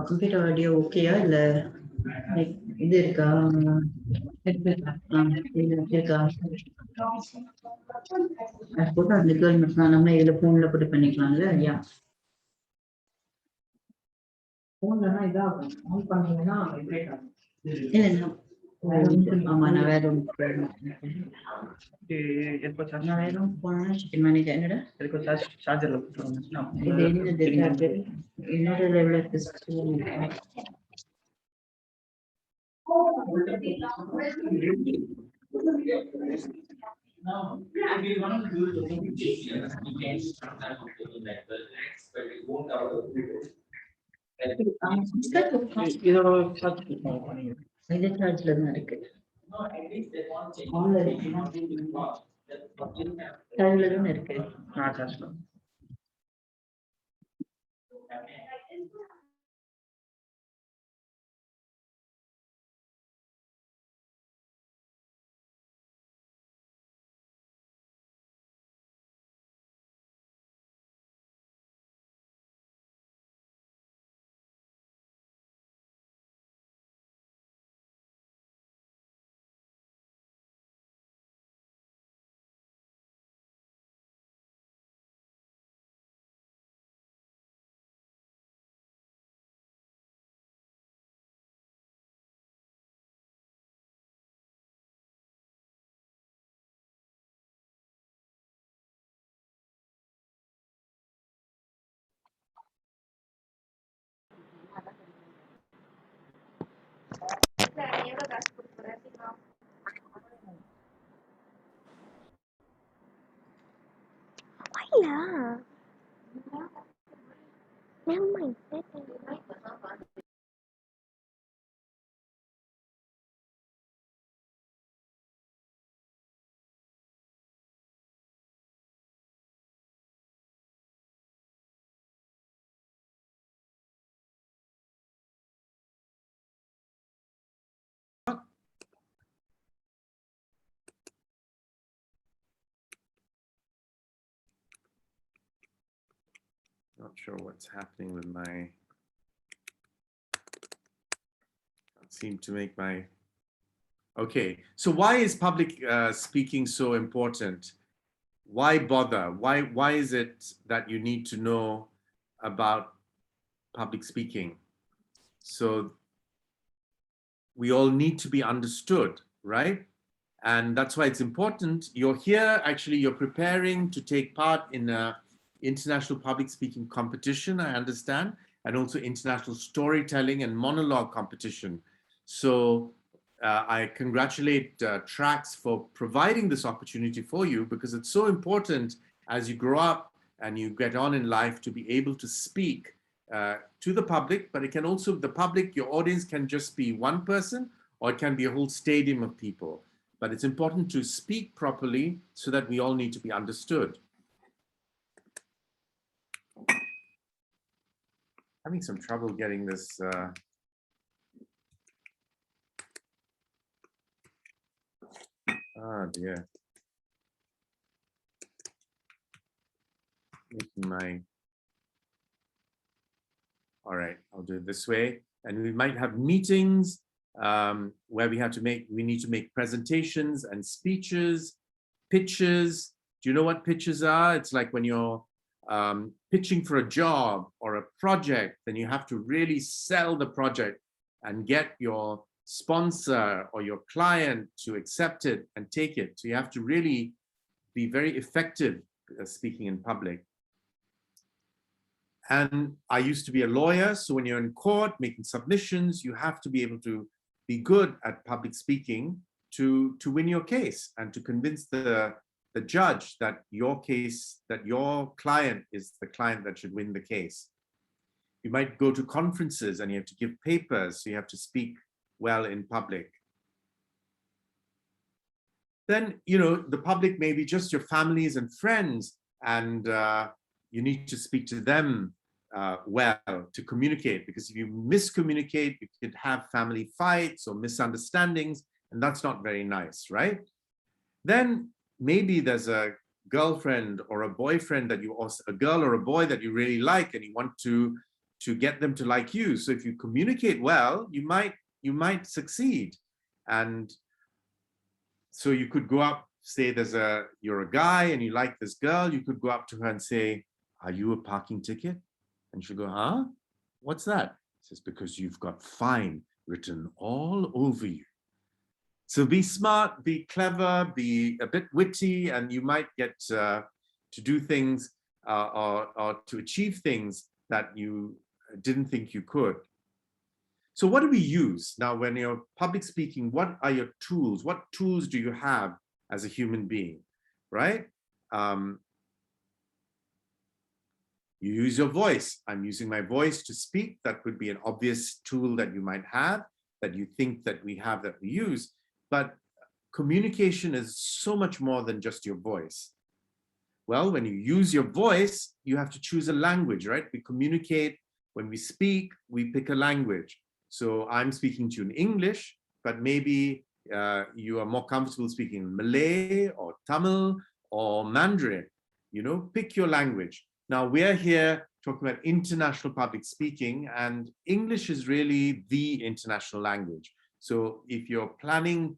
computer audio okay இல்ல இது இருக்கா இருக்கா அது போட்டு அந்த கேர்ள் மட்டும் நம்ம இதுல போன்ல போட்டு பண்ணிக்கலாம்ல யா போன்லனா இதாகும் ஆன் பண்ணீங்கன்னா வைப்ரேட் ஆகும் இல்ல ஆமா நான் வேற நான் வேற போனா சிக்கன் மேனேஜர் என்னடா சார்ஜர்ல இது என்னது என்னோட லெவல்ல இருக்கு Now, we want to do the we can sometimes do like the next, but it won't cover the இதோட சார்ஜ் பண்ணுங்க இது சார்ஜ்ல தான் இருக்கு சார்ஜ்ல தான் இருக்கு charge Yeah. Never mind. Not sure what's happening with my, can't seem to make my, okay. So why is public speaking so important? Why bother? Why is it that you need to know about public speaking? So we all need to be understood, right? And that's why it's important. You're here, actually, you're preparing to take part in a international public speaking competition, I understand, and also international storytelling and monologue competition. So I congratulate TRAACS for providing this opportunity for you, because it's so important as you grow up and you get on in life to be able to speak to the public, but it can also, the public, your audience can just be one person, or it can be a whole stadium of people. But it's important to speak properly so that we all need to be understood. Having some trouble getting this. Oh dear. Making my. All right, I'll do it this way. And we might have meetings where we need to make presentations and speeches, pitches. Do you know what pitches are? It's like when you're pitching for a job or a project, then you have to really sell the project and get your sponsor or your client to accept it and take it. So you have to really be very effective speaking in public. And I used to be a lawyer, so when you're in court making submissions, you have to be able to be good at public speaking to win your case and to convince the judge that your case, that your client is the client that should win the case. You might go to conferences and you have to give papers, so you have to speak well in public. Then, you know, the public may be just your families and friends, and you need to speak to them well to communicate, because if you miscommunicate, you could have family fights or misunderstandings, and that's not very nice, right? Then maybe there's a girlfriend or a boyfriend that you, or a girl or a boy that you really like, and you want to to get them to like you. So if you communicate well, you might succeed. And so you could go up, say you're a guy and you like this girl, you could go up to her and say, "Are you a parking ticket?" And she'll go, "Huh? What's that?" Says, "Because you've got fine written all over you." So be smart, be clever, be a bit witty, and you might get to do things or to achieve things that you didn't think you could. So what do we use? Now, when you're public speaking, what are your tools? What tools do you have as a human being, right? You use your voice. I'm using my voice to speak. That could be an obvious tool that you might have, that you think that we have, that we use. But communication is so much more than just your voice. Well, when you use your voice, you have to choose a language, right? We communicate. When we speak, we pick a language. So I'm speaking to you in English, but maybe you are more comfortable speaking Malay or Tamil or Mandarin. You know, pick your language. Now, we're here talking about international public speaking, and English is really the international language. So if you're planning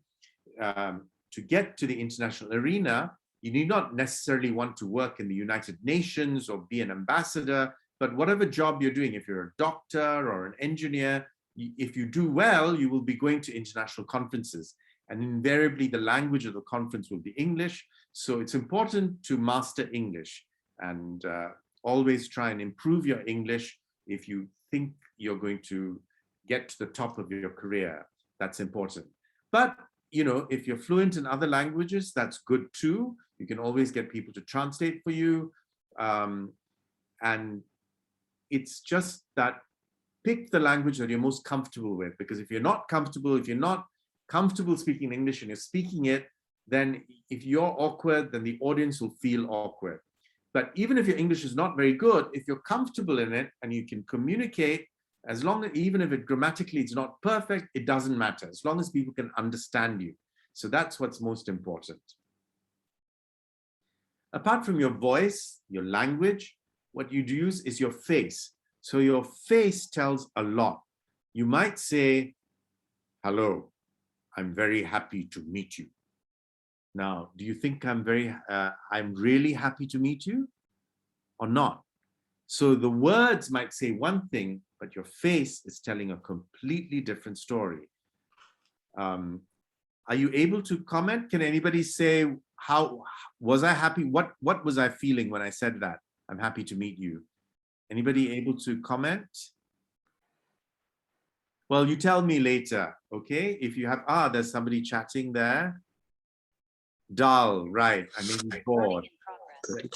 to get to the international arena, you need not necessarily want to work in the United Nations or be an ambassador, but whatever job you're doing, if you're a doctor or an engineer, if you do well, you will be going to international conferences. And invariably, the language of the conference will be English. So it's important to master English and always try and improve your English if you think you're going to get to the top of your career. That's important. But, you know, if you're fluent in other languages, that's good too. You can always get people to translate for you. And it's just that pick the language that you're most comfortable with, because if you're not comfortable speaking English and you're speaking it, then if you're awkward, then the audience will feel awkward. But even if your English is not very good, if you're comfortable in it and you can communicate, as long as, even if it grammatically it's not perfect, it doesn't matter, as long as people can understand you. So that's what's most important. Apart from your voice, your language, what you use is your face. So your face tells a lot. You might say, "Hello, I'm very happy to meet you." Now, do you think I'm really happy to meet you or not? So the words might say one thing, but your face is telling a completely different story. Are you able to comment? Can anybody say, how was I happy? What was I feeling when I said that? I'm happy to meet you. Anybody able to comment? Well, you tell me later, okay? If you have, there's somebody chatting there. Dull, right? I mean, bored.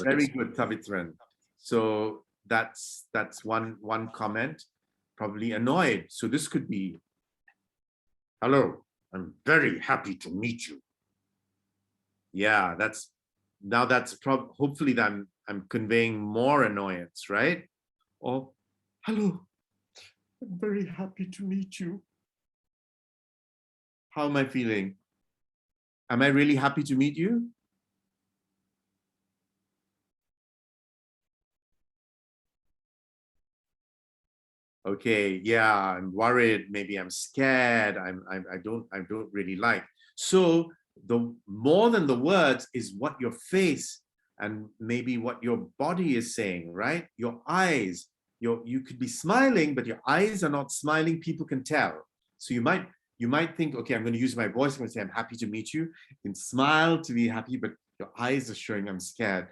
Very good, Savitran. So that's one comment. Probably annoyed. So this could be, "Hello, I'm very happy to meet you." Yeah, that's hopefully that I'm conveying more annoyance, right? Or, "Hello, I'm very happy to meet you." How am I feeling? Am I really happy to meet you? Okay, yeah, I'm worried, maybe I'm scared, I don't really like. So the more than the words is what your face and maybe what your body is saying, right? Your eyes, you could be smiling, but your eyes are not smiling, people can tell. So you might think, okay, I'm going to use my voice, I'm going to say, "I'm happy to meet you." You can smile to be happy, but your eyes are showing I'm scared.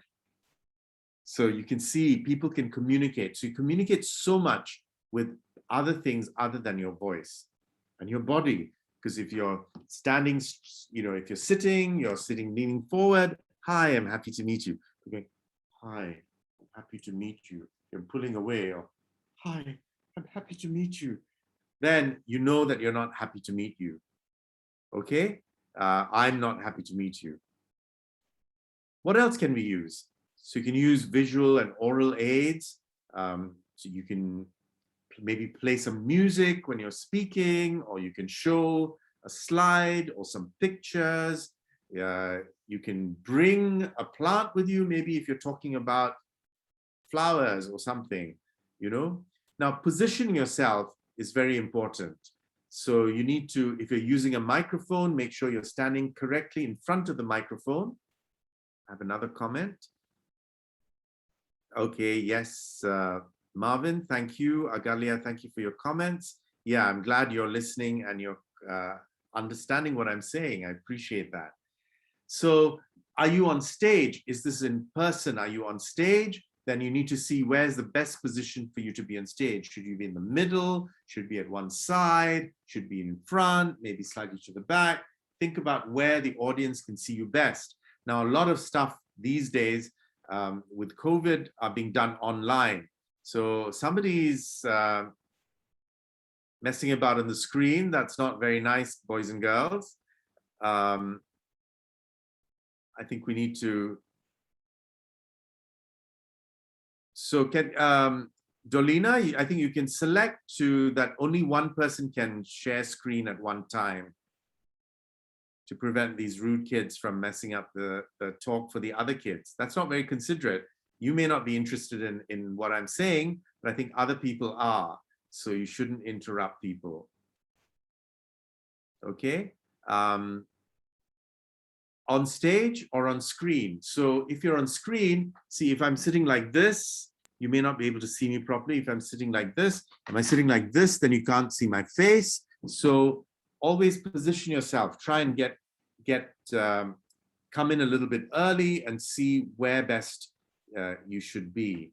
So you can see people can communicate. So you communicate so much with other things other than your voice and your body. Because if you're standing, you know, if you're sitting leaning forward, "Hi, I'm happy to meet you." You're going, "Hi, I'm happy to meet you." You're pulling away, or, "Hi, I'm happy to meet you." Then you know that you're not happy to meet you. Okay? I'm not happy to meet you. What else can we use? So you can use visual and oral aids. So you can maybe play some music when you're speaking, or you can show a slide or some pictures. You can bring a plant with you, maybe if you're talking about flowers or something, you know. Now, position yourself is very important. So you need to, if you're using a microphone, make sure you're standing correctly in front of the microphone. I have another comment. Okay, yes, Marvin, thank you. Agalia, thank you for your comments. Yeah, I'm glad you're listening and you're understanding what I'm saying. I appreciate that. So are you on stage? Is this in person? Are you on stage? Then you need to see where's the best position for you to be on stage. Should you be in the middle? Should be at one side? Should be in front? Maybe slightly to the back? Think about where the audience can see you best. Now, a lot of stuff these days with COVID are being done online. So somebody's messing about on the screen. That's not very nice, boys and girls. I think we need to. So can Dolina, I think you can select to that only one person can share screen at one time to prevent these rude kids from messing up the talk for the other kids. That's not very considerate. You may not be interested in what I'm saying, but I think other people are. So you shouldn't interrupt people. Okay. On stage or on screen. So if you're on screen, see if I'm sitting like this, you may not be able to see me properly. If I'm sitting like this, am I sitting like this, then you can't see my face. So always position yourself. Try and come in a little bit early and see where best you should be.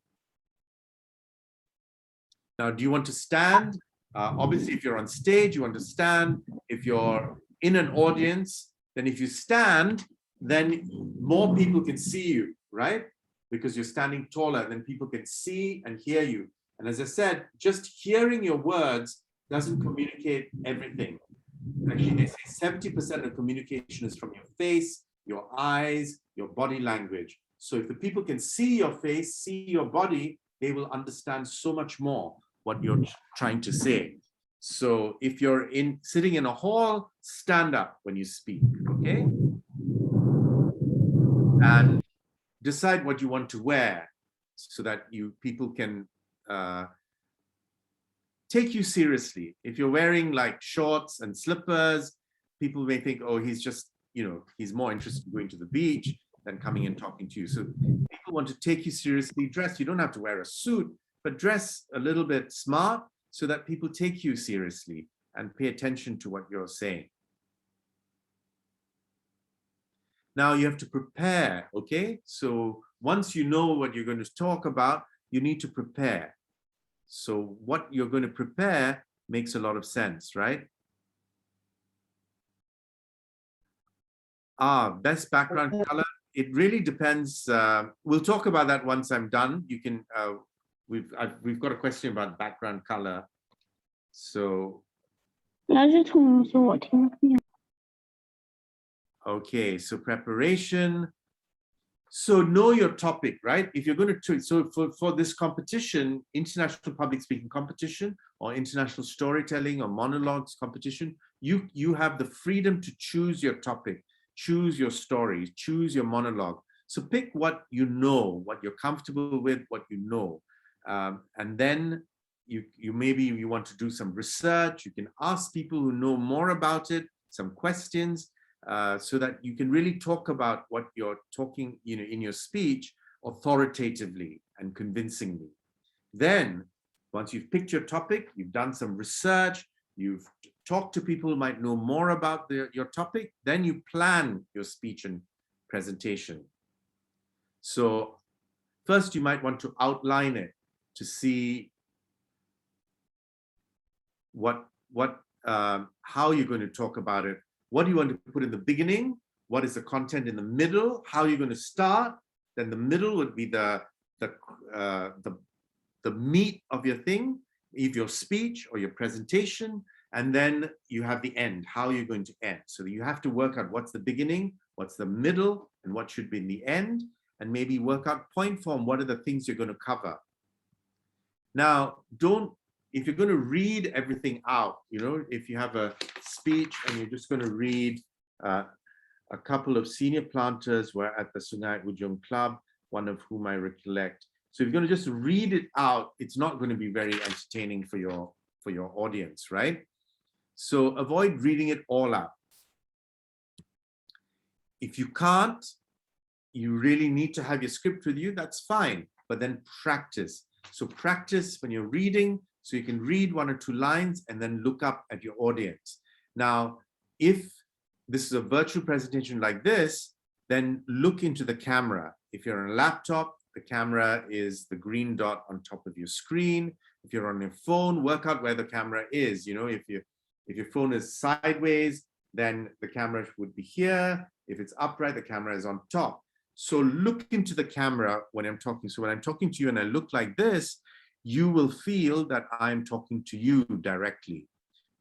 Now, do you want to stand? Obviously, if you're on stage, you want to stand. If you're in an audience, then if you stand, then more people can see you, right? Because you're standing taller, then people can see and hear you. And as I said, just hearing your words doesn't communicate everything. Actually, they say 70% of communication is from your face, your eyes, your body language. So if the people can see your face, see your body, they will understand so much more what you're trying to say. So if you're sitting in a hall, stand up when you speak, okay? And decide what you want to wear so that people can take you seriously. If you're wearing like shorts and slippers, people may think, oh, he's just, he's more interested in going to the beach than coming and talking to you. So people want to take you seriously. Dress, you don't have to wear a suit, but dress a little bit smart so that people take you seriously and pay attention to what you're saying. Now you have to prepare, okay? So once you know what you're going to talk about, you need to prepare. So what you're going to prepare makes a lot of sense, right? Best background color. It really depends. We'll talk about that once I'm done. You can, we've got a question about background color. So. Okay, so preparation. So know your topic, right? If you're going to, so for this competition, international public speaking competition or international storytelling or monologues competition, you have the freedom to choose your topic, choose your story, choose your monologue. So pick what you know, what you're comfortable with, what you know. And then maybe you want to do some research. You can ask people who know more about it, some questions. So that you can really talk about what you're talking, in your speech authoritatively and convincingly. Then, once you've picked your topic, you've done some research, you've talked to people who might know more about your topic, then you plan your speech and presentation. So first you might want to outline it to see how you're going to talk about it. What do you want to put in the beginning? What is the content in the middle? How are you going to start? Then the middle would be the meat of your thing, either your speech or your presentation. And then you have the end. How are you going to end? So you have to work out what's the beginning, what's the middle, and what should be in the end. And maybe work out point form. What are the things you're going to cover? Now, if you're going to read everything out, if you have a speech and you're just going to read a couple of senior planters were at the Sungai Ujung Club, one of whom I recollect. So if you're going to just read it out, it's not going to be very entertaining for your audience, right? So avoid reading it all out. If you can't, you really need to have your script with you, that's fine, but then practice. So practice when you're reading, so you can read 1 or 2 lines and then look up at your audience. Now, if this is a virtual presentation like this, then look into the camera. If you're on a laptop, the camera is the green dot on top of your screen. If you're on your phone, work out where the camera is. You know, if your phone is sideways, then the camera would be here. If it's upright, the camera is on top. So look into the camera when I'm talking. So when I'm talking to you and I look like this, you will feel that I'm talking to you directly.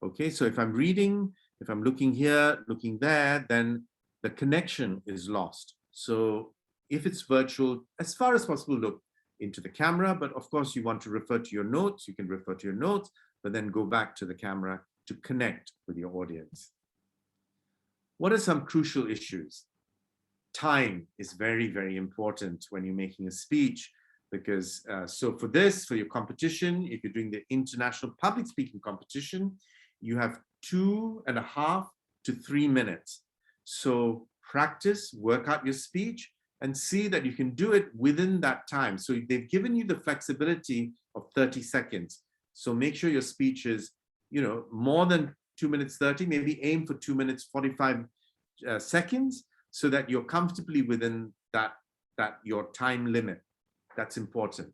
Okay, so if I'm reading, if I'm looking here, looking there, then the connection is lost. So if it's virtual, as far as possible, look into the camera, but of course you want to refer to your notes, you can refer to your notes, but then go back to the camera to connect with your audience. What are some crucial issues? Time is very, very important when you're making a speech, because so for your competition, if you're doing the international public speaking competition, you have 2.5 to 3 minutes. So practice, work out your speech, and see that you can do it within that time. So they've given you the flexibility of 30 seconds. So make sure your speech is, you know, more than 2 minutes 30, maybe aim for 2 minutes 45 seconds, so that you're comfortably within that your time limit. That's important.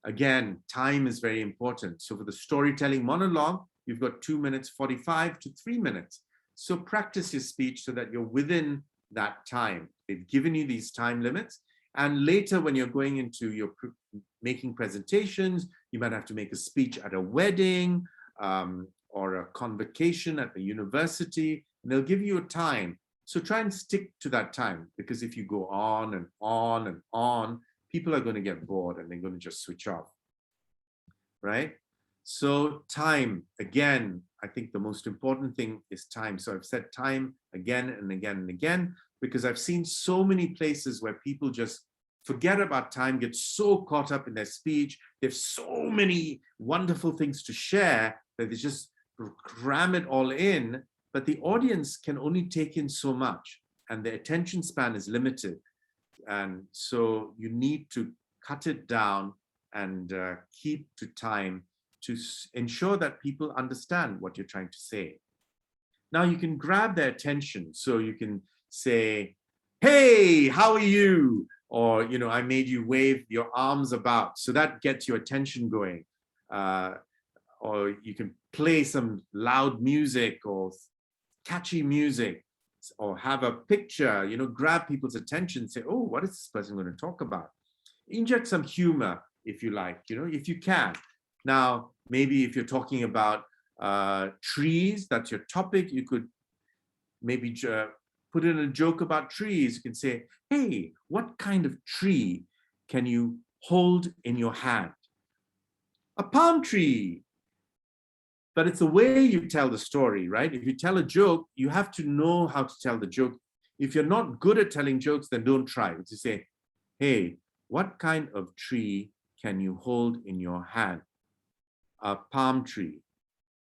Again, time is very important. So for the storytelling monologue, you've got 2 minutes 45 to 3 minutes. So practice your speech so that you're within that time. They've given you these time limits. And later when you're going into your making presentations, you might have to make a speech at a wedding or a convocation at the university, and they'll give you a time. So try and stick to that time, because if you go on and on and on, people are going to get bored and they're going to just switch off, right? So time, again, I think the most important thing is time. So I've said time again and again and again, because I've seen so many places where people just forget about time, get so caught up in their speech. They have so many wonderful things to share that they just cram it all in, but the audience can only take in so much and the attention span is limited. And so you need to cut it down and keep to time to ensure that people understand what you're trying to say. Now you can grab their attention. So you can say, hey, how are you? Or, you know, I made you wave your arms about. So that gets your attention going. Or you can play some loud music or catchy music, or have a picture, you know, grab people's attention, say, oh, what is this person going to talk about? Inject some humor, if you like, you know, if you can. Now, maybe if you're talking about trees, that's your topic, you could maybe put in a joke about trees. You can say, hey, what kind of tree can you hold in your hand? A palm tree. But it's the way you tell the story, right? If you tell a joke, you have to know how to tell the joke. If you're not good at telling jokes, then don't try. To say, hey, what kind of tree can you hold in your hand? A palm tree.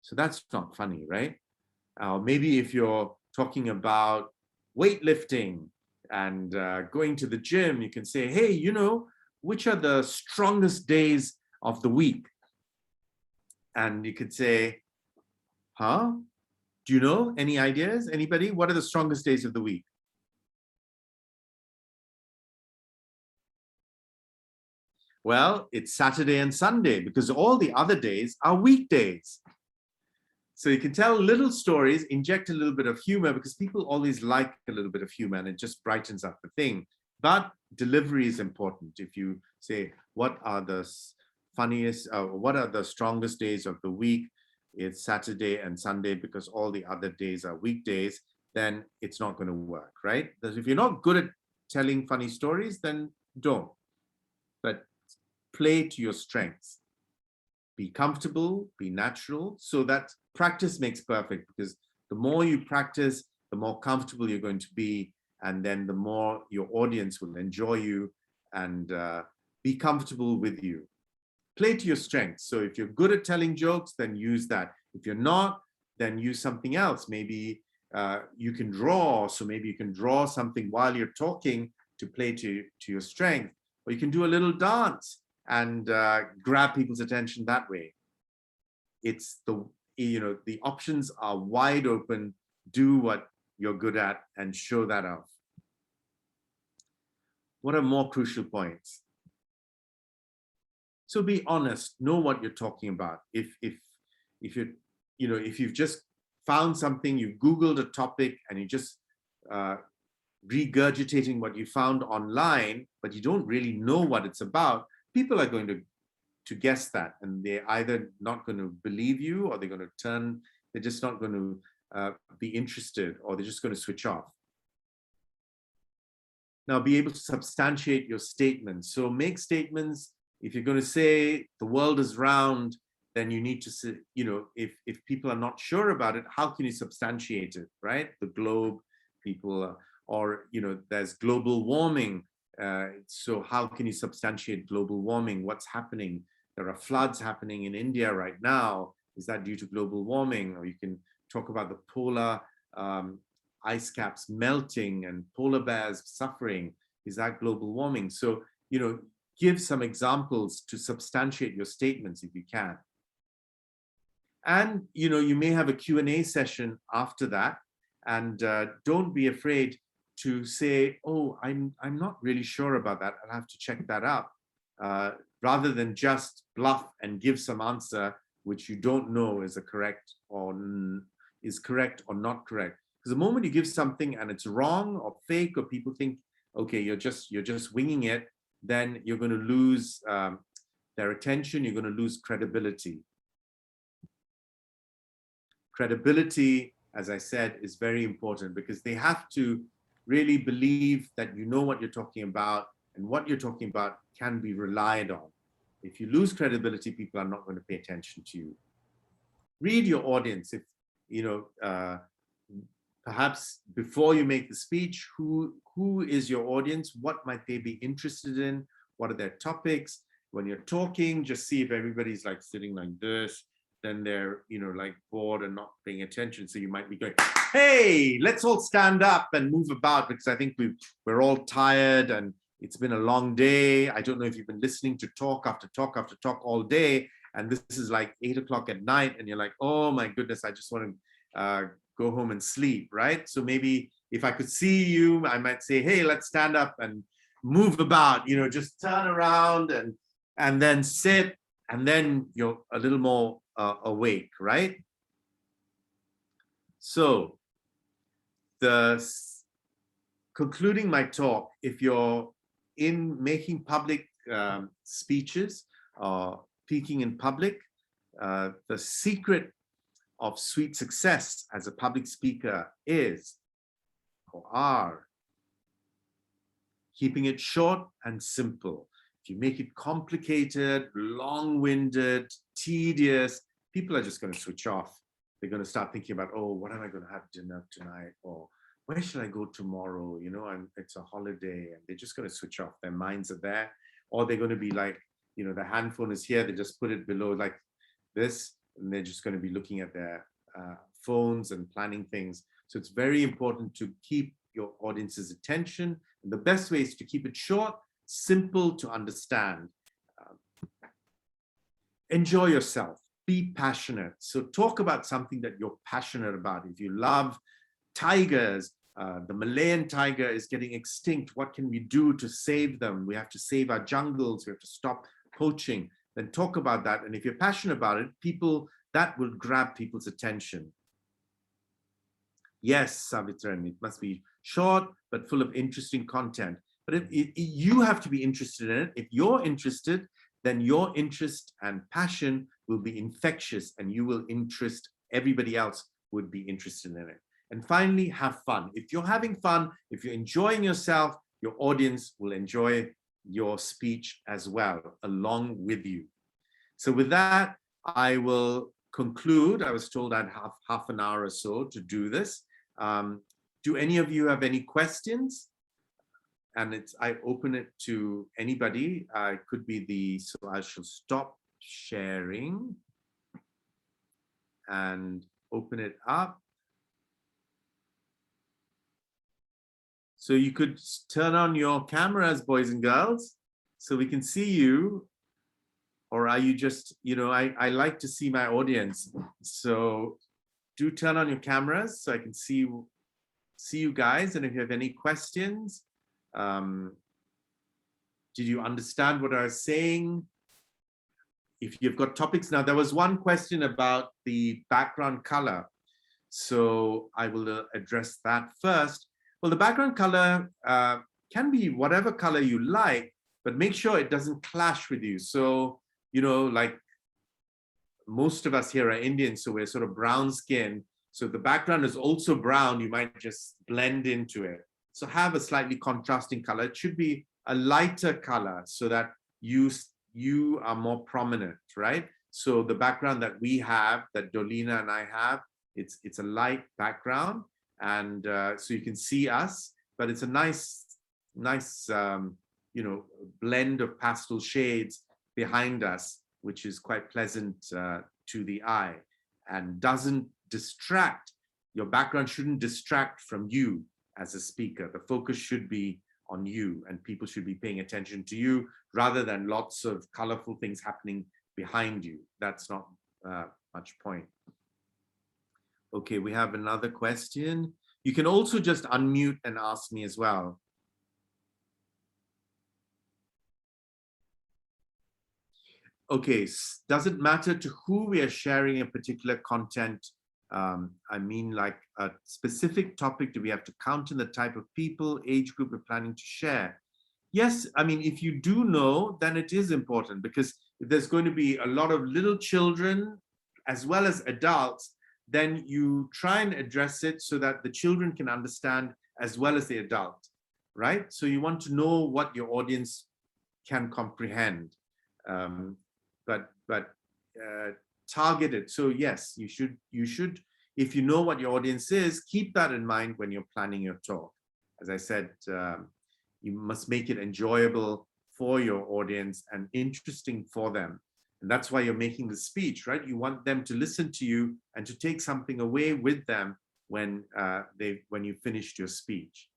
So that's not funny, right? Maybe if you're talking about weightlifting and going to the gym, you can say, hey, you know, which are the strongest days of the week? And you could say, huh? Do you know any ideas? Anybody? What are the strongest days of the week? Well, it's Saturday and Sunday, because all the other days are weekdays. So you can tell little stories, inject a little bit of humor, because people always like a little bit of humor and it just brightens up the thing. But delivery is important. If you say, what are the funniest, what are the strongest days of the week? It's Saturday and Sunday because all the other days are weekdays, then it's not going to work, right? Because if you're not good at telling funny stories, then don't. But play to your strengths. Be comfortable, be natural, so that practice makes perfect, because the more you practice, the more comfortable you're going to be, and then the more your audience will enjoy you, and be comfortable with you. Play to your strengths. So if you're good at telling jokes, then use that. If you're not, then use something else. Maybe you can draw. So maybe you can draw something while you're talking to play to your strength. Or you can do a little dance and grab people's attention that way. It's the options are wide open. Do what you're good at and show that off. What are more crucial points? So be honest, know what you're talking about. If you've just found something, you've Googled a topic and you just regurgitating what you found online, but you don't really know what it's about, people are going to guess that, and they're either not going to believe you, or they're going to turn, they're just not going to be interested, or they're just going to switch off. Now, be able to substantiate your statements. So make statements. If you're going to say the world is round, then you need to say, if people are not sure about it, how can you substantiate it, right? The globe, people, or, there's global warming. So how can you substantiate global warming? What's happening? There are floods happening in India right now. Is that due to global warming? Or you can talk about the polar ice caps melting and polar bears suffering. Is that global warming? So, give some examples to substantiate your statements if you can. And, you may have a Q&A session after that. And don't be afraid to say, oh, I'm not really sure about that. I'll have to check that out. Rather than just bluff and give some answer which you don't know is correct or not correct. Because the moment you give something and it's wrong or fake, or people think, okay, you're just winging it, then you're going to lose their attention. You're going to lose credibility. Credibility, as I said, is very important, because they have to really believe that you know what you're talking about, and what you're talking about can be relied on. If you lose credibility, people are not going to pay attention to you. Read your audience. If perhaps before you make the speech, who is your audience? What might they be interested in? What are their topics? When you're talking, just see if everybody's like sitting like this, then they're like bored and not paying attention. So you might be going, hey, let's all stand up and move about, because I think we're all tired and it's been a long day. I don't know if you've been listening to talk after talk after talk all day, and this is like 8 o'clock at night, and you're like, oh my goodness, I just want to go home and sleep, right? So maybe if I could see you, I might say, hey, let's stand up and move about, just turn around and then sit, and then you're a little more awake, right? So concluding my talk, if you're in making public speeches or speaking in public, the secret of sweet success as a public speaker is, or are, keeping it short and simple. If you make it complicated, long-winded, tedious, people are just going to switch off. They're going to start thinking about, oh, what am I going to have dinner tonight? Or where should I go tomorrow? It's a holiday, and they're just going to switch off. Their minds are there. Or they're going to be like, the handphone is here. They just put it below like this, and they're just going to be looking at their phones and planning things. So it's very important to keep your audience's attention. And the best way is to keep it short, simple to understand. Enjoy yourself. Be passionate. So talk about something that you're passionate about. If you love tigers, the Malayan tiger is getting extinct. What can we do to save them? We have to save our jungles. We have to stop poaching. Then talk about that. And if you're passionate about it, that will grab people's attention. Yes, Savitran, it must be short, but full of interesting content. But you have to be interested in it. If you're interested, then your interest and passion will be infectious, and you will interest everybody else who would be interested in it. And finally, have fun. If you're having fun, if you're enjoying yourself, your audience will enjoy your speech as well, along with you. So with that, I will conclude. I was told I'd have half an hour or so to do this. Do any of you have any questions? and I open it to anybody. It could be so I shall stop sharing and open it up. So you could turn on your cameras, boys and girls, so we can see you. Or are you just, I like to see my audience. So do turn on your cameras so I can see you guys. And if you have any questions, did you understand what I was saying? If you've got topics now, there was one question about the background color. So I will address that first. Well, the background color can be whatever color you like, but make sure it doesn't clash with you. So, like most of us here are Indian, so we're sort of brown skin. So if the background is also brown, you might just blend into it. So have a slightly contrasting color. It should be a lighter color so that you are more prominent, right? So the background that we have, that Dolina and I have, it's a light background, and so you can see us, but it's a nice blend of pastel shades behind us, which is quite pleasant to the eye and doesn't distract. Your background shouldn't distract from you as a speaker. The focus should be on you, and people should be paying attention to you rather than lots of colorful things happening behind you. That's not much point. Okay, we have another question. You can also just unmute and ask me as well. Okay, does it matter to who we are sharing a particular content? I mean, like a specific topic, do we have to count in the type of people, age group we're planning to share? Yes, I mean, if you do know, then it is important, because if there's going to be a lot of little children as well as adults, then you try and address it so that the children can understand as well as the adult, right? So you want to know what your audience can comprehend. But target it. So yes, you should, if you know what your audience is, keep that in mind when you're planning your talk. As I said, you must make it enjoyable for your audience and interesting for them. And that's why you're making the speech, right? You want them to listen to you and to take something away with them when you finished your speech.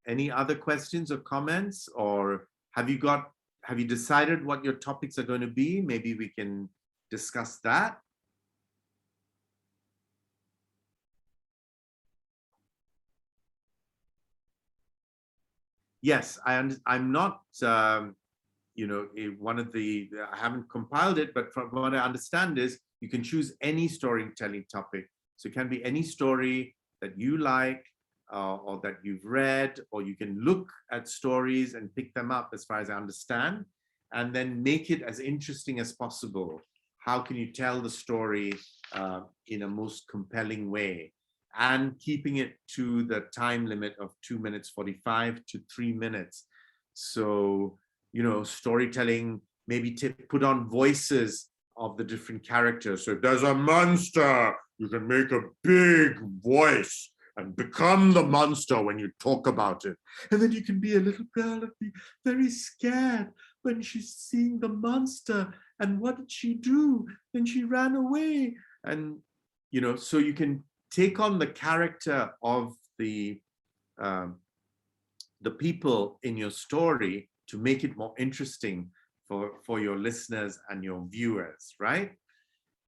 Any other questions or comments, or have you decided what your topics are going to be? Maybe we can discuss that. Yes, I'm not, one of the, I haven't compiled it, but from what I understand is you can choose any storytelling topic. So it can be any story that you like, or that you've read, or you can look at stories and pick them up, as far as I understand, and then make it as interesting as possible. How can you tell the story in a most compelling way, and keeping it to the time limit of 2 minutes 45 to 3 minutes. So, storytelling, maybe put on voices of the different characters. So if there's a monster, you can make a big voice and become the monster when you talk about it. And then you can be a little girl and be very scared when she's seeing the monster. And what did she do? Then she ran away. And, so you can take on the character of the people in your story to make it more interesting for your listeners and your viewers, right?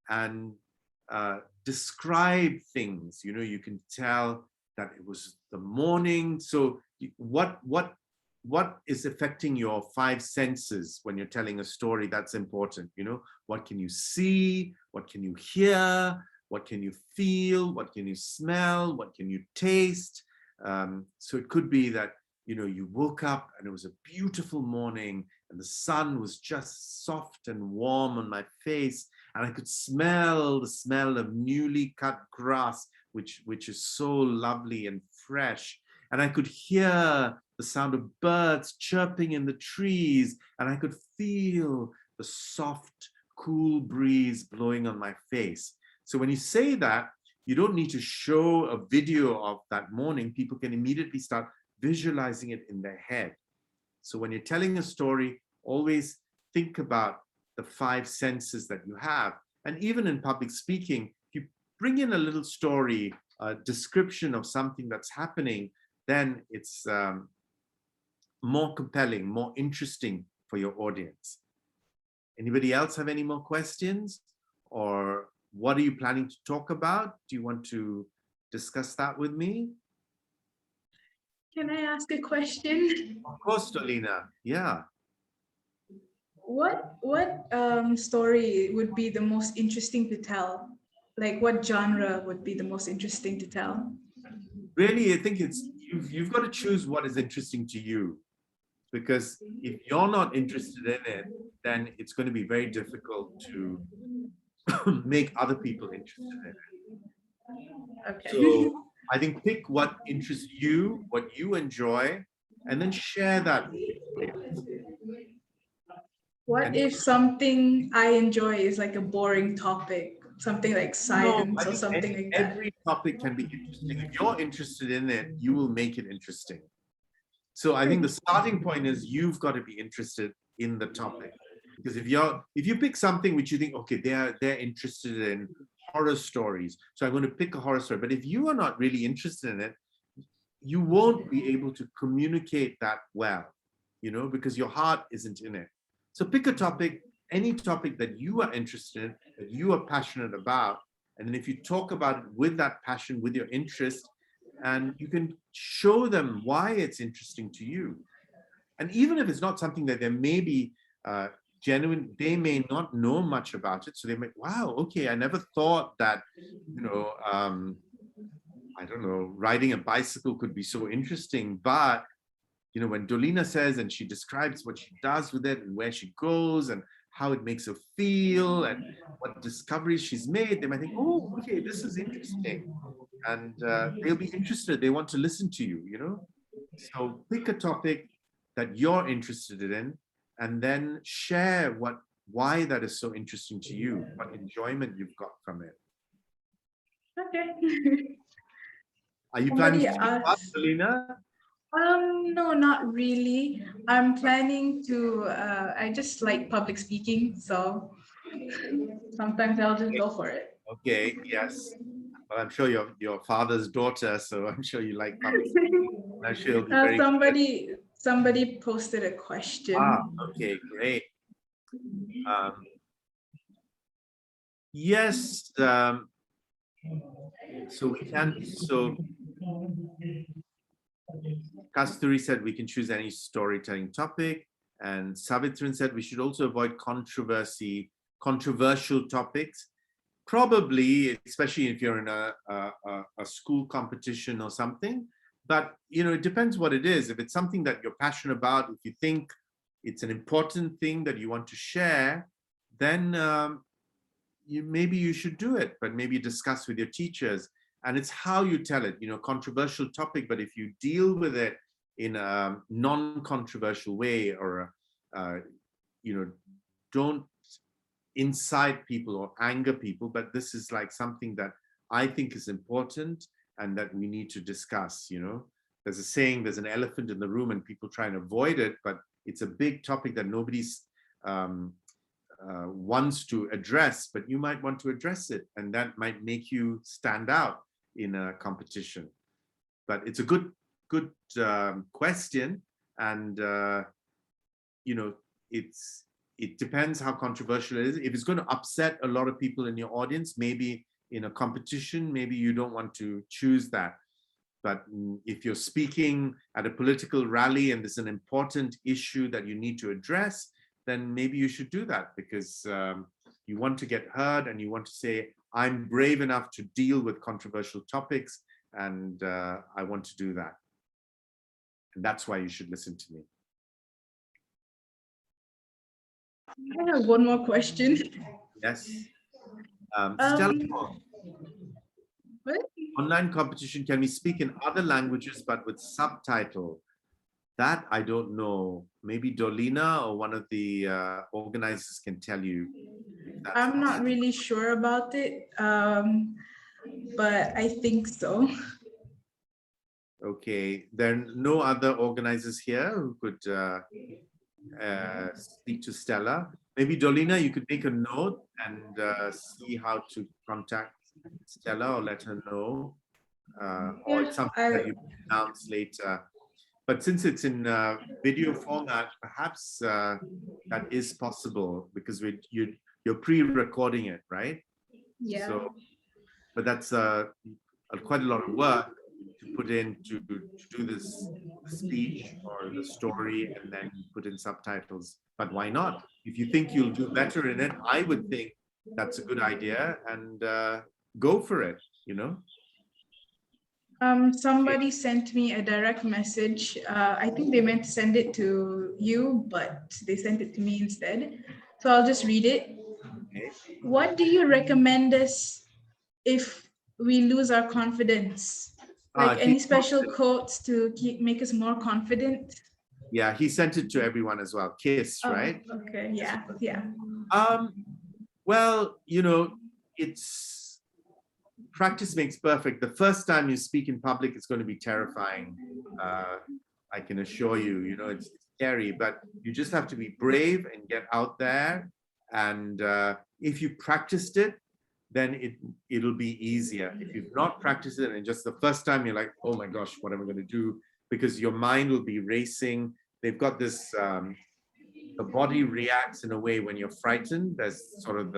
And describe things. You can tell that it was the morning. So what is affecting your 5 senses when you're telling a story? That's important. What can you see? What can you hear? What can you feel? What can you smell? What can you taste? So it could be that you woke up and it was a beautiful morning and the sun was just soft and warm on my face, and I could smell the smell of newly cut grass, which is so lovely and fresh. And I could hear the sound of birds chirping in the trees, and I could feel the soft, cool breeze blowing on my face. So when you say that, You don't need to show a video of that morning. People can immediately start visualizing it in their head. So when you're telling a story, always think about the 5 senses that you have. And even in public speaking, if you bring in a little story, a description of something that's happening, then it's more compelling, more interesting for your audience. Anybody else have any more questions? Or what are you planning to talk about? Do you want to discuss that with me? Can I ask a question? Of course, Dolina. Yeah. What story would be the most interesting to tell? Like what genre would be the most interesting to tell? Really, I think it's you've got to choose what is interesting to you, because if you're not interested in it, then it's going to be very difficult to make other people interested in it. Okay. So I think pick what interests you, what you enjoy, and then share that with people. What if something I enjoy is like a boring topic, something like science or something like that? Every topic can be interesting. If you're interested in it, you will make it interesting. So I think the starting point is you've got to be interested in the topic. Because if you pick something which you think, okay, they're interested in horror stories, so I'm going to pick a horror story. But if you are not really interested in it, you won't be able to communicate that well, because your heart isn't in it. So pick a topic, any topic that you are interested in, that you are passionate about, and then if you talk about it with that passion, with your interest, and you can show them why it's interesting to you. And even if it's not something that they may be genuine, they may not know much about it. So they may, wow, okay, I never thought that, I don't know, riding a bicycle could be so interesting. But, when Dolina says, and she describes what she does with it and where she goes and how it makes her feel and what discoveries she's made, they might think, oh, okay, this is interesting. And they'll be interested. They want to listen to you, So pick a topic that you're interested in and then share why that is so interesting to you, what enjoyment you've got from it. Okay. Are you planning to Somebody speak up, asked- Dolina? No, not really. I'm planning to, I just like public speaking, so sometimes I'll just go for it. Okay, yes. Well, I'm sure you're your father's daughter, so I'm sure you like public speaking. I'm sure you'll be very Somebody posted a question. Okay, great. Yes, so we can, Kasturi said we can choose any storytelling topic, and Savitrin said we should also avoid controversial topics. Probably, especially if you're in a school competition or something. But it depends what it is. If it's something that you're passionate about, if you think it's an important thing that you want to share, then maybe you should do it. But maybe discuss with your teachers. And it's how you tell it. Controversial topic. But if you deal with it in a non-controversial way, or don't incite people or anger people, but this is like something that I think is important and that we need to discuss. There's a saying, there's an elephant in the room and people try and avoid it, but it's a big topic that nobody's wants to address, but you might want to address it, and that might make you stand out in a competition. But it's a good question, and it depends how controversial it is. If it's going to upset a lot of people in your audience, maybe in a competition, maybe you don't want to choose that. But if you're speaking at a political rally and there's an important issue that you need to address, then maybe you should do that, because you want to get heard and you want to say, I'm brave enough to deal with controversial topics, and I want to do that. And that's why you should listen to me. I have one more question. Yes. Stella, What? online competition, can we speak in other languages but with subtitle? That I don't know. Maybe Dolina or one of the organizers can tell you. I'm not really sure about it. but I think so. Okay, there are no other organizers here who could speak to Stella. Maybe Dolina, you could make a note and see how to contact Stella or let her know, or Yeah, it's something that you announce later. But since it's in video format, perhaps that is possible because you're pre-recording it, right? yeah. So, but that's quite a lot of work to put in to do this speech or the story and then put in subtitles. But why not? If you think you'll do better in it, I would think that's a good idea and go for it, you know? Somebody sent me a direct message. I think they meant to send it to you, but they sent it to me instead. So I'll just read it. Okay. What do you recommend us if we lose our confidence? Like any special quotes to make us more confident? Yeah, he sent it to everyone as well. KISS, Oh, right? okay, yeah, yeah. Well, you know, it's practice makes perfect. The first time you speak in public, it's going to be terrifying. I can assure you, you know, it's scary, but you just have to be brave and get out there. And if you practiced it, then it'll be easier. If you've not practiced it and just the first time you're like, oh my gosh, what am I going to do? Because your mind will be racing. They've got this, the body reacts in a way when you're frightened. There's sort of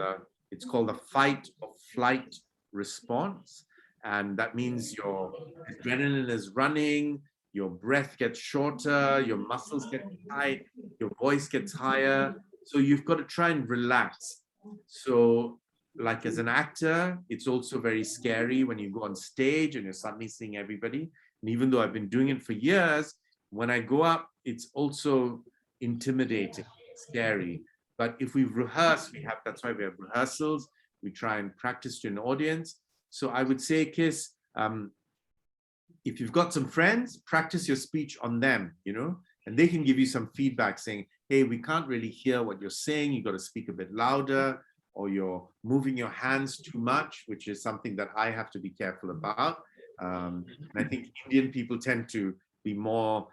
it's called the fight or flight response. And that means your adrenaline is running, your breath gets shorter, your muscles get tight, your voice gets higher. So you've got to try and relax. So like as an actor, it's also very scary when you go on stage and you're suddenly seeing everybody. And even though I've been doing it for years, when I go up, it's also intimidating, scary. But if we rehearse, that's why we have rehearsals. We try and practice to an audience. So I would say, KISS, if you've got some friends, practice your speech on them, you know, and they can give you some feedback saying, hey, we can't really hear what you're saying. You got to speak a bit louder, or you're moving your hands too much, which is something that I have to be careful about. And I think Indian people tend to be more,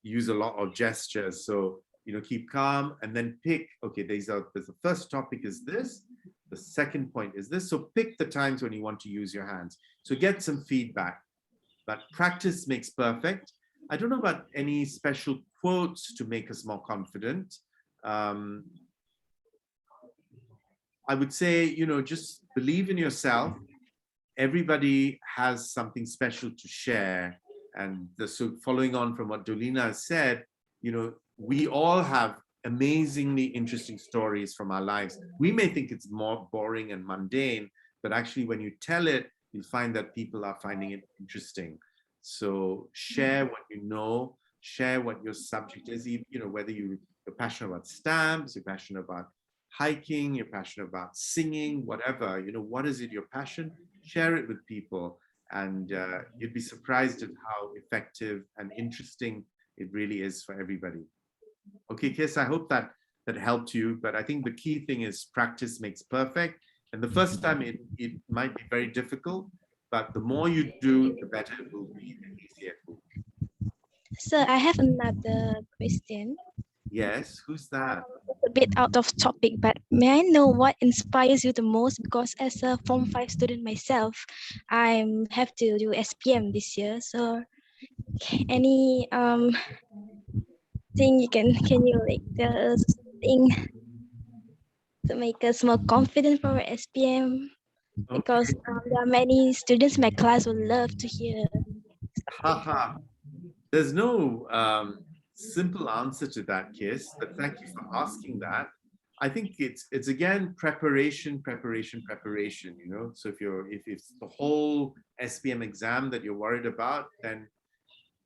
use a lot of gestures. So, you know, keep calm and then pick, okay, there's the first topic is this, the second point is this. So pick the times when you want to use your hands. So get some feedback, but practice makes perfect. I don't know about any special quotes to make us more confident. I would say, you know, just believe in yourself. Everybody has something special to share. And so following on from what Dolina said, you know, we all have amazingly interesting stories from our lives. We may think it's more boring and mundane, but actually when you tell it, you'll find that people are finding it interesting. So share what you know, share what your subject is, you know, whether you're passionate about stamps, you're passionate about hiking, you're passionate about singing, whatever, you know, what is it your passion? Share it with people, and you'd be surprised at how effective and interesting it really is for everybody. Okay, KISS, I hope that helped you, but I think the key thing is practice makes perfect. And the first time it might be very difficult, but the more you do, the better it will be, the easier it will be. Sir, I have another question. Yes, who's that? A bit out of topic, but may I know what inspires you the most? Because as a Form 5 student myself, I have to do SPM this year. So any thing can you like tell us thing to make us more confident for our SPM? Because there are many students in my class would love to hear. Haha. There's no simple answer to that, KISS, but thank you for asking that. I think it's again preparation, you know. So if it's the whole SPM exam that you're worried about, then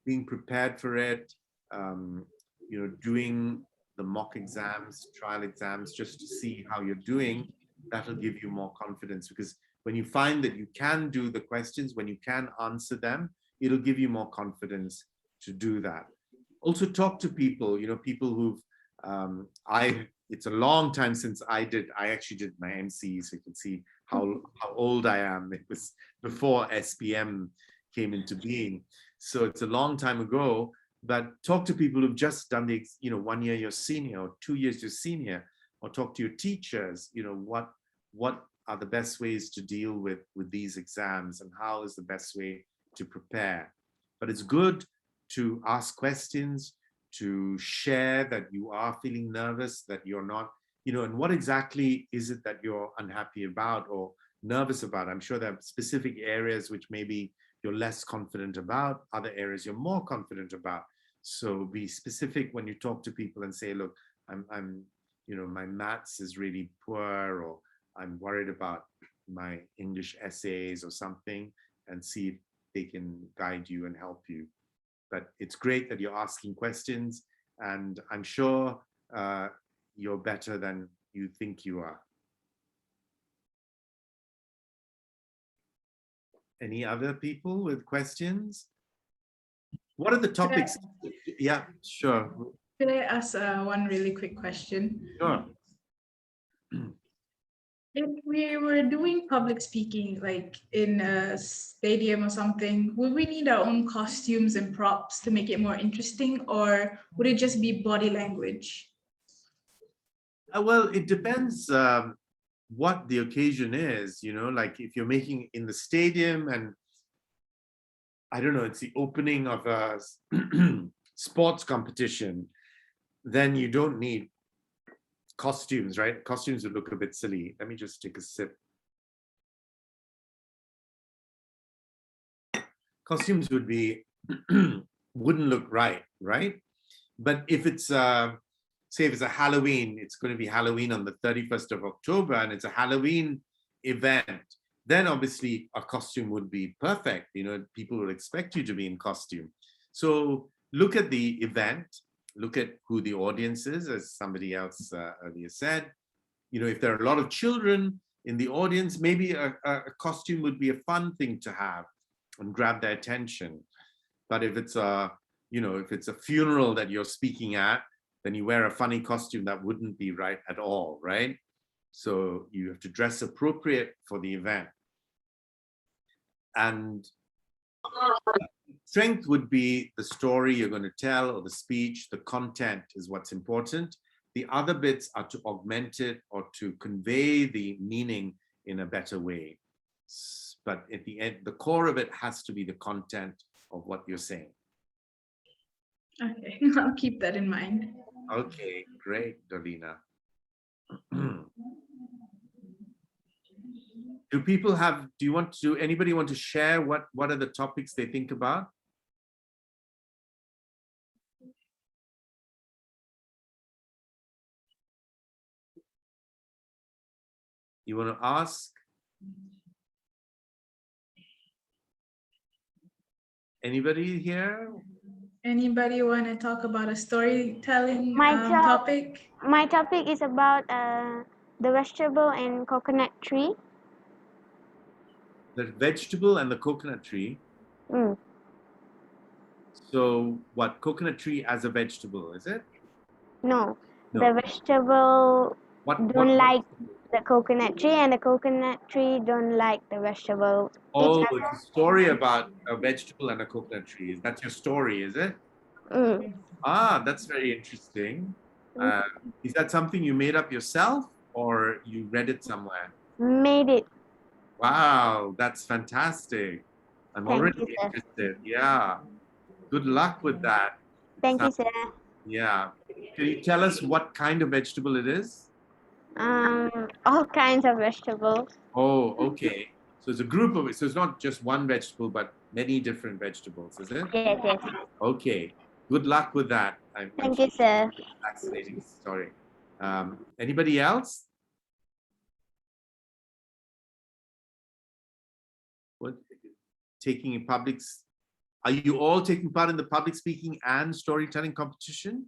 being prepared for it, you know, doing the mock exams, trial exams, just to see how you're doing, that'll give you more confidence, because when you find that you can do the questions, when you can answer them, it'll give you more confidence to do that. Also talk to people, you know, people who've, it's a long time since I actually did my MC, so you can see how old I am. It was before SPM came into being. So it's a long time ago, but talk to people who've just done the, 1 year your senior or 2 years your senior, or talk to your teachers, what are the best ways to deal with these exams and how is the best way to prepare. But it's good to ask questions, to share that you are feeling nervous, that you're not, and what exactly is it that you're unhappy about or nervous about? I'm sure there are specific areas which maybe you're less confident about, other areas you're more confident about. So be specific when you talk to people and say, look, I'm my maths is really poor, or I'm worried about my English essays or something, and see if they can guide you and help you. But it's great that you're asking questions, and I'm sure you're better than you think you are. Any other people with questions? What are the topics? Yeah, sure. Could I ask one really quick question? Sure. If we were doing public speaking, like in a stadium or something, would we need our own costumes and props to make it more interesting, or would it just be body language? Well, it depends what the occasion is, like if you're making in the stadium and I don't know, it's the opening of a sports competition, then you don't need costumes, right? Costumes would look a bit silly. Let me just take a sip. Costumes would be, wouldn't look right? But if it's, say if it's a Halloween, it's going to be Halloween on the 31st of October and it's a Halloween event, then obviously a costume would be perfect. People would expect you to be in costume. So look at the event, look at who the audience is, as somebody else earlier said. If there are a lot of children in the audience, maybe a costume would be a fun thing to have and grab their attention. But if it's a funeral that you're speaking at, then you wear a funny costume that wouldn't be right at all, right? So you have to dress appropriate for the event. And strength would be the story you're going to tell or the speech, the content is what's important. The other bits are to augment it or to convey the meaning in a better way. But at the end, the core of it has to be the content of what you're saying. Okay, I'll keep that in mind. Okay, great, Davina. Anybody want to share what are the topics they think about? You want to ask? Anybody here? Anybody want to talk about a storytelling My topic? My topic is about the vegetable and coconut tree. The vegetable and the coconut tree. Mm. So what, coconut tree as a vegetable, is it? No, No. the vegetable don't like vegetable? the coconut tree, and the coconut tree don't like the vegetable. Oh, it's a story about a vegetable and a coconut tree. That's your story, is it? Mm. Ah, that's very interesting. Is that something you made up yourself or you read it somewhere? Made it. Wow, that's fantastic. I'm Thank already you, sir. interested. Yeah. Good luck with that. Thank you, sir. Yeah. Can you tell us what kind of vegetable it is? All kinds of vegetables. Oh, okay. So it's a group of it. So it's not just one vegetable, but many different vegetables, is it? Yes, yes. Okay. Good luck with that. Thank you, sir. Fascinating story. Anybody else? What, taking in publics? Are you all taking part in the public speaking and storytelling competition?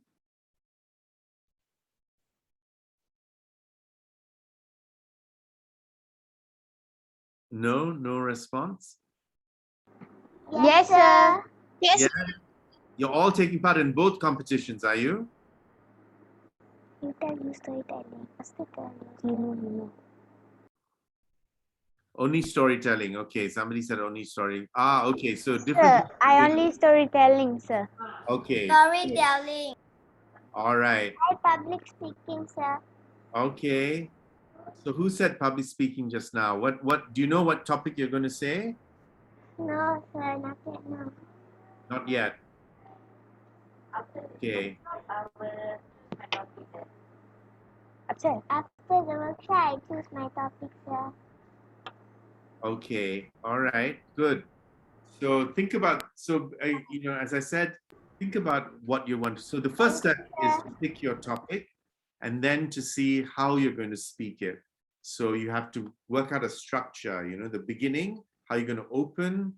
No, no response. Yes, sir. Yes. Yeah. You're all taking part in both competitions, are you? You tell me storytelling. You know. Only storytelling. Okay, somebody said only story. Ah, okay. So Sir, different. I only storytelling, sir. Okay. Storytelling. All right. I public speaking, sir. Okay. So who said public speaking just now? What do you know what topic you're going to say? No, sir, not yet, no. Not yet. Okay. After the workshop, I choose my topic, sir. Okay. All right. Good. So think about, as I said, think about what you want. So the first step is to pick your topic and then to see how you're going to speak it. So you have to work out a structure, the beginning, how you're going to open,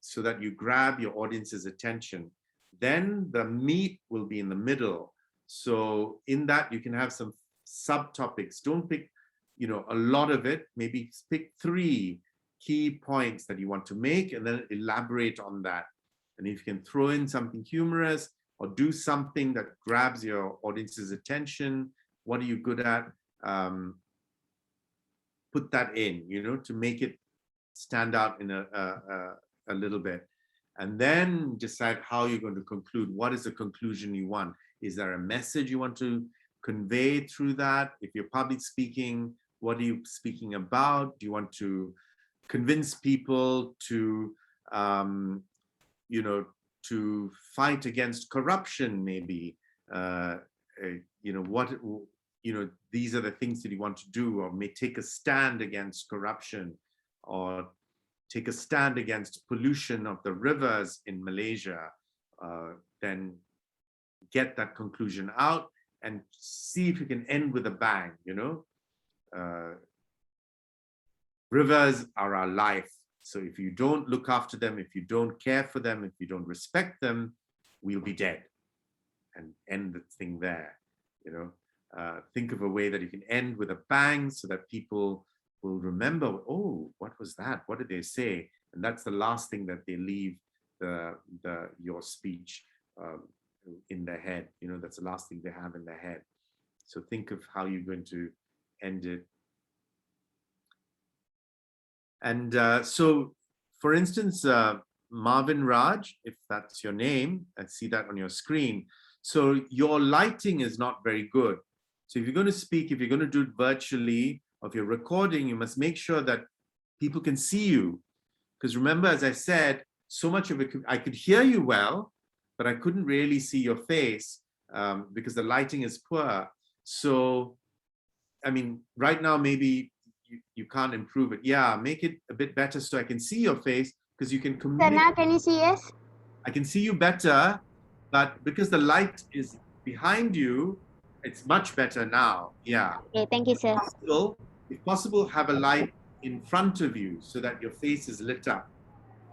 so that you grab your audience's attention. Then the meat will be in the middle. So in that you can have some subtopics. Don't pick, a lot of it. Maybe pick 3 key points that you want to make and then elaborate on that. And if you can throw in something humorous or do something that grabs your audience's attention, what are you good at? Put that in, to make it stand out in a little bit. And then decide how you're going to conclude. What is the conclusion you want? Is there a message you want to convey through that? If you're public speaking, what are you speaking about? Do you want to convince people to, to fight against corruption, maybe? These are the things that you want to do, or may take a stand against corruption, or take a stand against pollution of the rivers in Malaysia. Then get that conclusion out and see if you can end with a bang. Rivers are our life. So if you don't look after them, if you don't care for them, if you don't respect them, we'll be dead. And end the thing there. Think of a way that you can end with a bang so that people will remember, oh, what was that? What did they say? And that's the last thing that they leave your speech in their head. That's the last thing they have in their head. So think of how you're going to end it. And so, for instance, Marvin Raj, if that's your name, I see that on your screen. So your lighting is not very good. So if you're going to speak, if you're going to do it virtually, or if you're recording, you must make sure that people can see you. Because remember, as I said, so much of it, I could hear you well, but I couldn't really see your face because the lighting is poor. So, I mean, right now, maybe you can't improve it. Yeah, make it a bit better so I can see your face, because you can communicate. Sir, now can you see us? I can see you better, but because the light is behind you, it's much better now. Yeah. Okay, thank you, sir. If possible, have a light in front of you so that your face is lit up.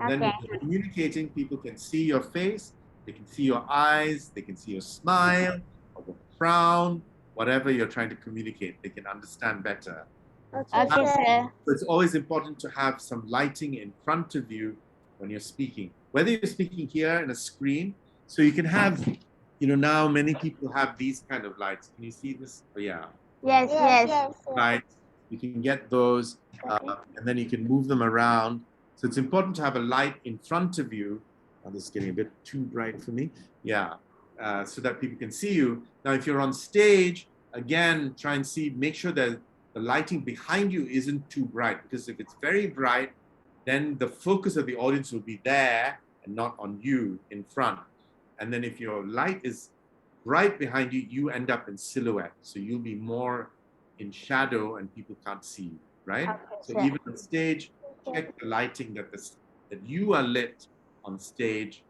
Okay. Then when you're communicating, people can see your face, they can see your eyes, they can see your smile, or the frown, whatever you're trying to communicate, they can understand better. Okay, sir. So it's always important to have some lighting in front of you when you're speaking, whether you're speaking here in a screen. So you can have, now many people have these kind of lights. Can you see this? Oh, yeah. Yes. Lights. You can get those, and then you can move them around. So it's important to have a light in front of you. Oh, this is getting a bit too bright for me. Yeah, so that people can see you. Now, if you're on stage, again, try and make sure that the lighting behind you isn't too bright, because if it's very bright, then the focus of the audience will be there and not on you in front. And then if your light is bright behind you, you end up in silhouette. So you'll be more in shadow and people can't see you, right? Okay, so sure. even on stage, check the lighting that you are lit on stage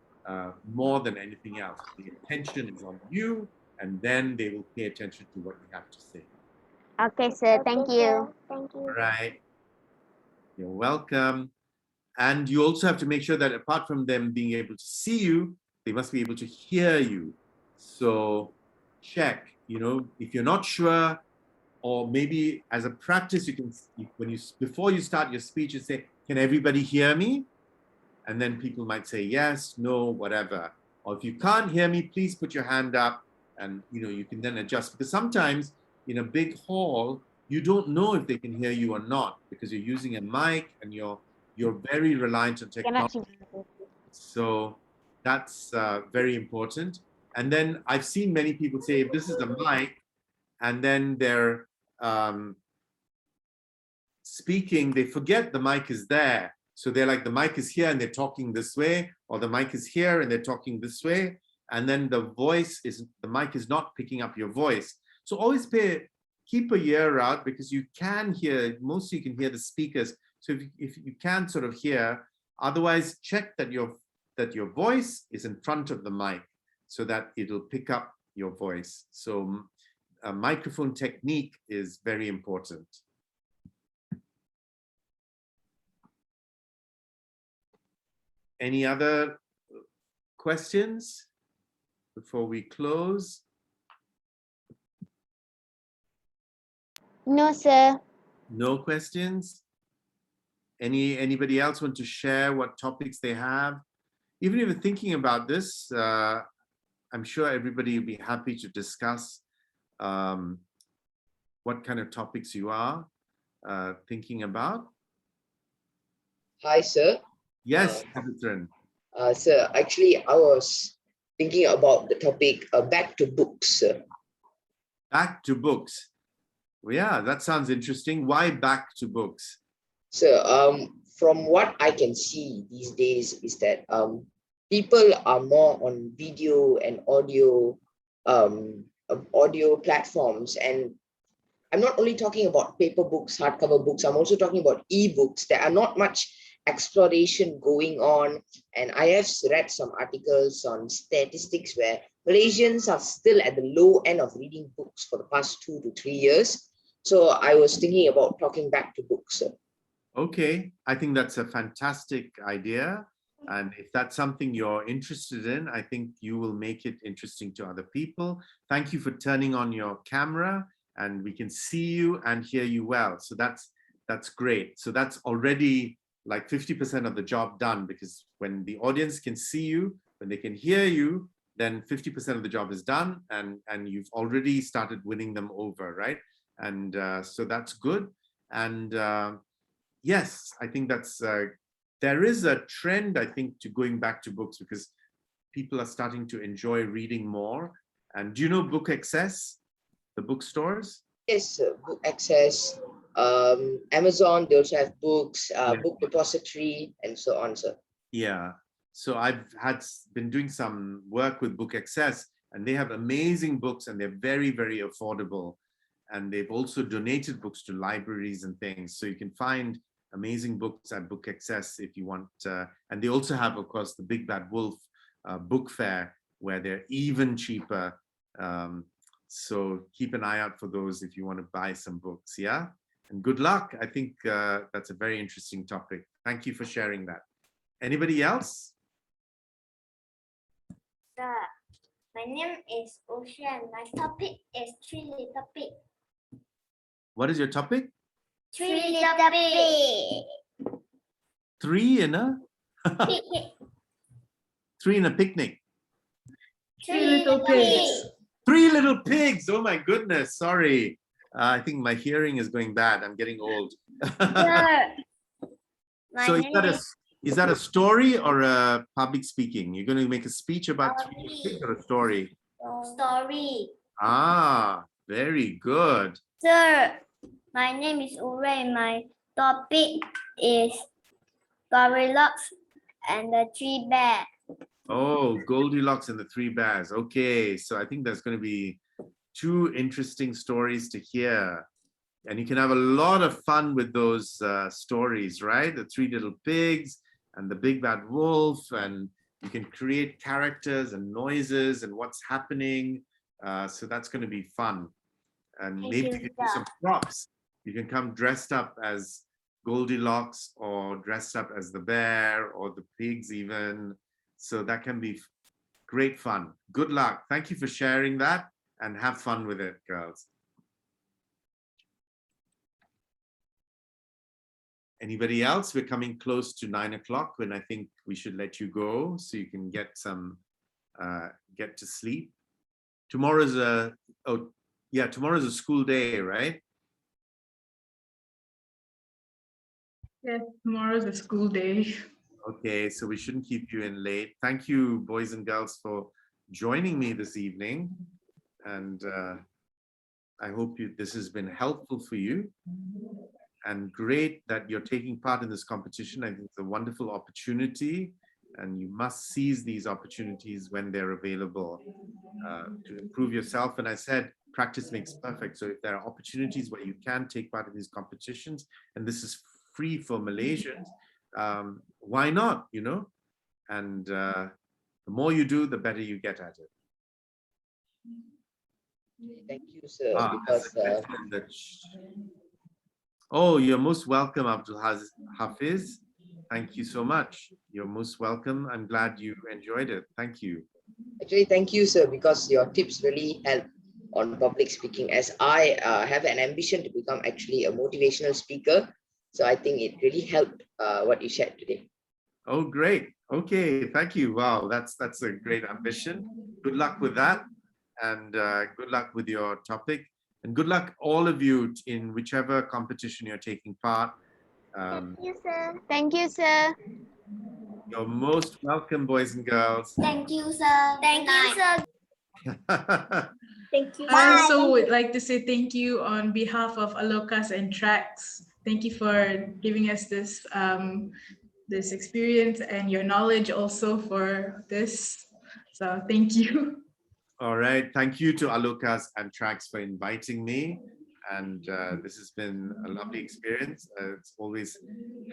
more than anything else. The attention is on you, and then they will pay attention to what you have to say. Okay, sir. Thank you. All right. You're welcome. And you also have to make sure that apart from them being able to see you, they must be able to hear you. So check, if you're not sure, or maybe as a practice, you can, before you start your speech, you say, can everybody hear me? And then people might say yes, no, whatever. Or if you can't hear me, please put your hand up, and you can then adjust. Because sometimes in a big hall, you don't know if they can hear you or not because you're using a mic and you're very reliant on technology. So that's very important. And then I've seen many people say, if this is a mic, and then they're speaking, they forget the mic is there. So they're like, the mic is here and they're talking this way, or the mic is here and they're talking this way. And then the mic is not picking up your voice. So always keep a ear out, because you can hear, mostly you can hear the speakers. So if you can sort of hear, otherwise check that your voice is in front of the mic so that it'll pick up your voice. So a microphone technique is very important. Any other questions before we close? No, sir. No questions? Anybody else want to share what topics they have? Even if you're thinking about this, I'm sure everybody will be happy to discuss what kind of topics you are thinking about. Hi, sir. Yes, Pavitran. Sir, actually, I was thinking about the topic back to books, sir. Back to books. Well, yeah, that sounds interesting. Why back to books? Sir, from what I can see these days is that people are more on video and audio platforms, and I'm not only talking about paper books, hardcover books, I'm also talking about ebooks. There are not much exploration going on, and I have read some articles on statistics where Malaysians are still at the low end of reading books for the past 2 to 3 years. So I was thinking about talking back to books, sir. Okay, I think that's a fantastic idea. And if that's something you're interested in, I think you will make it interesting to other people. Thank you for turning on your camera, and we can see you and hear you well. So that's great. So that's already like 50% of the job done, because when the audience can see you, when they can hear you, then 50% of the job is done, and you've already started winning them over, right? And so that's good. And yes, I think that's there is a trend, I think, to going back to books, because people are starting to enjoy reading more. And do you know Book Access, the bookstores? Yes, sir. Book Access, Amazon, they also have books, Book Depository, and so on, sir. Yeah. So I've been doing some work with Book Access, and they have amazing books, and they're very, very affordable. And they've also donated books to libraries and things. So you can find amazing books at Book Access if you want. And they also have, of course, the Big Bad Wolf book fair, where they're even cheaper. So keep an eye out for those if you want to buy some books. Yeah. And good luck. I think that's a very interesting topic. Thank you for sharing that. Anybody else? Sir, my name is Ocean. My topic is Three Little Pigs. What is your topic? Three Little Pigs. Three in a three in a picnic. Three Little Pigs. Three Little Pigs. Oh my goodness. Sorry. I think my hearing is going bad. I'm getting old. Sir, So is that a story or a public speaking? You're going to make a speech about Three Little Pigs or a story? Story. Ah, very good. Sir, my name is Ure. My topic is Goldilocks and the Three Bears. Oh, Goldilocks and the Three Bears. Okay, so I think there's going to be two interesting stories to hear. And you can have a lot of fun with those stories, right? The Three Little Pigs and the Big Bad Wolf, and you can create characters and noises and what's happening. So that's going to be fun. And maybe you can do some props. You can come dressed up as Goldilocks or dressed up as the bear or the pigs even. So that can be great fun. Good luck. Thank you for sharing that, and have fun with it, girls. Anybody else? We're coming close to 9 o'clock when I think we should let you go so you can get some, get to sleep. Tomorrow's tomorrow's a school day, right? Yes, tomorrow's a school day. Okay, so we shouldn't keep you in late. Thank you, boys and girls, for joining me this evening. And I hope this has been helpful for you. And great that you're taking part in this competition. I think it's a wonderful opportunity, and you must seize these opportunities when they're available to improve yourself. And I said, practice makes perfect. So if there are opportunities where you can take part in these competitions, and this is free for Malaysians, why not, you know? And the more you do, the better you get at it. Thank you, sir. Because oh, you're most welcome, Abdul Hafiz. Thank you so much. You're most welcome. I'm glad you enjoyed it. Thank you. Actually, thank you, sir, because your tips really help on public speaking, as I have an ambition to become actually a motivational speaker. So I think it really helped what you shared today. Oh, great. Okay, thank you. Wow, that's a great ambition. Good luck with that, and good luck with your topic, and good luck all of you in whichever competition you're taking part. Thank you, sir. Thank you, sir. You're most welcome, boys and girls. Thank you, sir. Thank you, sir. Thank you. I also would like to say thank you on behalf of Alokas and TRAACS. Thank you for giving us this this experience and your knowledge also for this. So thank you. All right. Thank you to Alokas and TRAACS for inviting me. And this has been a lovely experience. It's always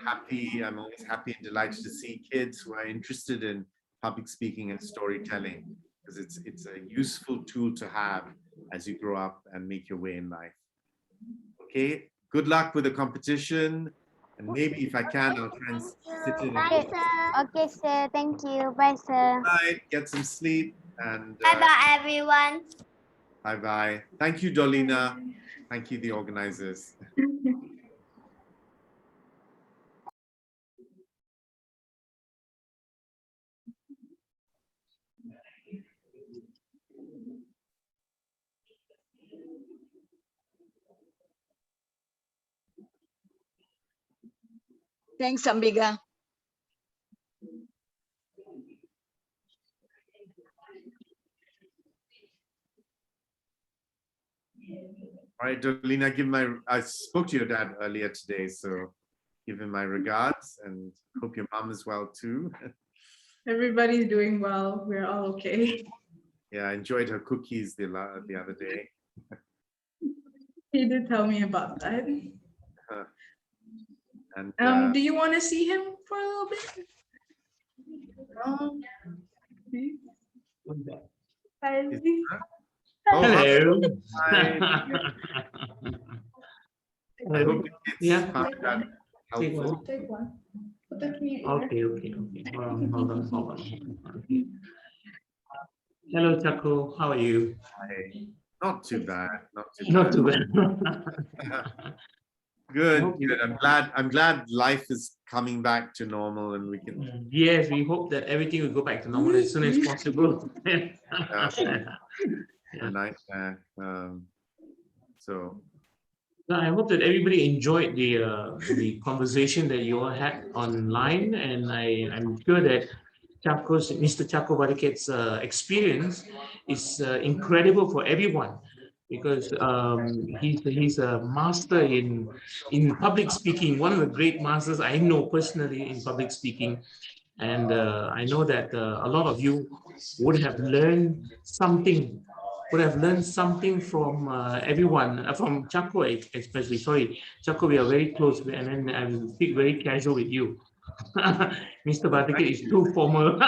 I'm always happy and delighted to see kids who are interested in public speaking and storytelling, because it's a useful tool to have as you grow up and make your way in life. Okay, good luck with the competition. And maybe if I can, I'll try and sit in. Bye, sir. Okay, sir. Thank you. Bye, sir. Bye, get some sleep. And Bye-bye, everyone. Bye-bye. Thank you, Dolina. Thank you, the organizers. Thanks, Ambiga. All right, Dolina, I spoke to your dad earlier today, so give him my regards and hope your mom is well too. Everybody's doing well. We're all okay. Yeah, I enjoyed her cookies the other day. He did tell me about that. And do you want to see him for a little bit? Hi. Hello. Hi. I hope Yeah. helpful. Take one. Put that in your ear. Okay. Hold on. Okay. Hello, CHACKO. How are you? Hi. Not too bad. Not too bad. Good. I'm glad life is coming back to normal and we can. Yes, we hope that everything will go back to normal as soon as possible. A nightmare. So I hope that everybody enjoyed the conversation that you all had online, and I'm sure that Mr. CHACKO VADAKETH's experience is incredible for everyone, because he's a master in public speaking, one of the great masters I know personally in public speaking. And I know that a lot of you would have learned something from everyone, from CHACKO especially. Sorry, CHACKO, we are very close, and then I will speak very casual with you. Mr. VADAKETH is too formal.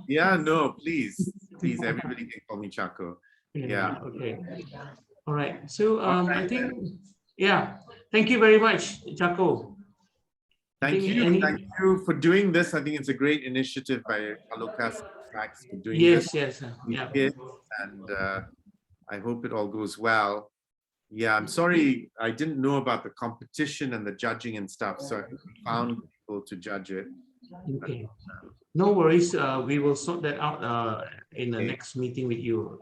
Yeah, no, please, everybody can call me CHACKO. Yeah. Okay. All right. So I think, yeah. Thank you very much, CHACKO. Thank you for doing this. I think it's a great initiative by Alokas TRAACS for doing this. Yes. Yeah. And I hope it all goes well. Yeah, I'm sorry I didn't know about the competition and the judging and stuff, so I found people to judge it. Okay. No worries. We will sort that out in the next meeting with you.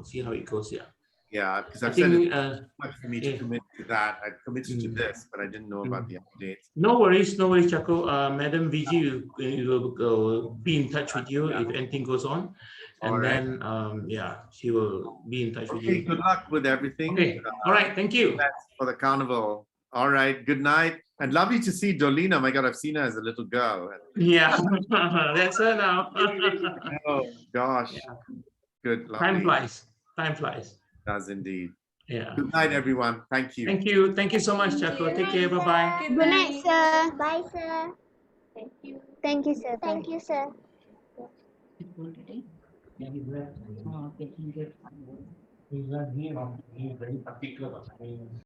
See how it goes. Yeah. Yeah, because I I've said think, it's too much for me to yeah. commit to that. I committed to Mm. this, but I didn't know about the updates. No worries, Chacko. Madam VG will be in touch with you if anything goes on, All and right. then yeah, she will be in touch with Okay, you. good luck with everything. Okay, all right, thank you. That's for the carnival. All right, good night. And lovely to see Dolina. My God, I've seen her as a little girl. Yeah, that's her now. Oh gosh, Yeah. good, Time lovely. flies. Time flies. Does indeed. Yeah. Good night, everyone. Thank you. Thank you. Thank you so much, Chacko. Take care. Bye bye. Good night, sir. Bye, sir. Thank you, sir. Thank you, sir. He's very particular.